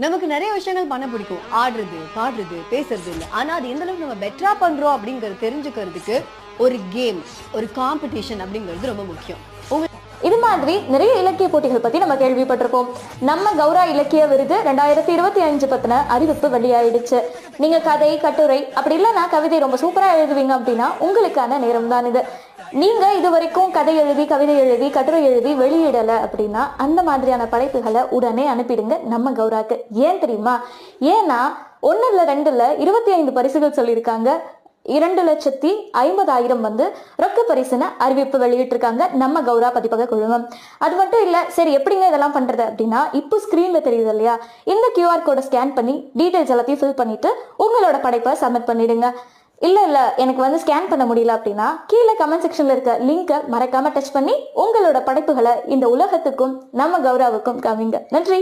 நமக்கு நிறைய விஷயங்கள் பண்ண பிடிக்கும். ஆடுறது, பாடுறது, பேசுறது இல்ல. ஆனா அது எந்த அளவுக்கு நம்ம பெட்டரா பண்றோம் அப்படிங்கறது தெரிஞ்சுக்கிறதுக்கு ஒரு கேம், ஒரு காம்படிஷன் அப்படிங்கிறது ரொம்ப முக்கியம். இது மாதிரி நிறைய இலக்கிய போட்டிகள் பத்தி நம்ம கேள்விப்பட்டிருப்போம். நம்ம கௌரா இலக்கிய விருது 2025 பத்தின அறிவிப்பு வெளியாயிடுச்சு. நீங்க கதை, கட்டுரை அப்படி இல்லைன்னா கவிதை ரொம்ப சூப்பரா எழுதுவீங்க அப்படின்னா உங்களுக்கான நேரம் தான் இது. நீங்க இது வரைக்கும் கதை எழுதி, கவிதை எழுதி, கட்டுரை எழுதி வெளியிடல அப்படின்னா அந்த மாதிரியான படைப்புகளை உடனே அனுப்பிடுங்க நம்ம கௌராக்கு. ஏன் தெரியுமா? ஏன்னா 1 இல்ல 2 இல்ல 25 பரிசுகள் சொல்லியிருக்காங்க. 2,50,000 வந்து ரொக்க பரிசுன்னு அறிவிப்பு வெளியிட்டிருக்காங்க நம்ம கௌரா பதிப்பக குழுமம். அது மட்டும் இல்ல, சரி எப்படிங்க இதெல்லாம் பண்றது அப்படின்னா, இப்போ ஸ்கிரீன்ல தெரியுது இல்லையா, இந்த QR கோடை ஸ்கேன் பண்ணி டீடைல்ஸ் எல்லாத்தையும் ஃபில் பண்ணிட்டு உங்களோட படைப்பை சப்மிட் பண்ணிடுங்க. இல்ல எனக்கு வந்து ஸ்கேன் பண்ண முடியல அப்படின்னா கீழே கமெண்ட் செக்ஷன்ல இருக்க லிங்கை மறக்காம டச் பண்ணி உங்களோட படைப்புகளை இந்த உலகத்துக்கும் நம்ம கௌராவுக்கும் காமிங்க. நன்றி.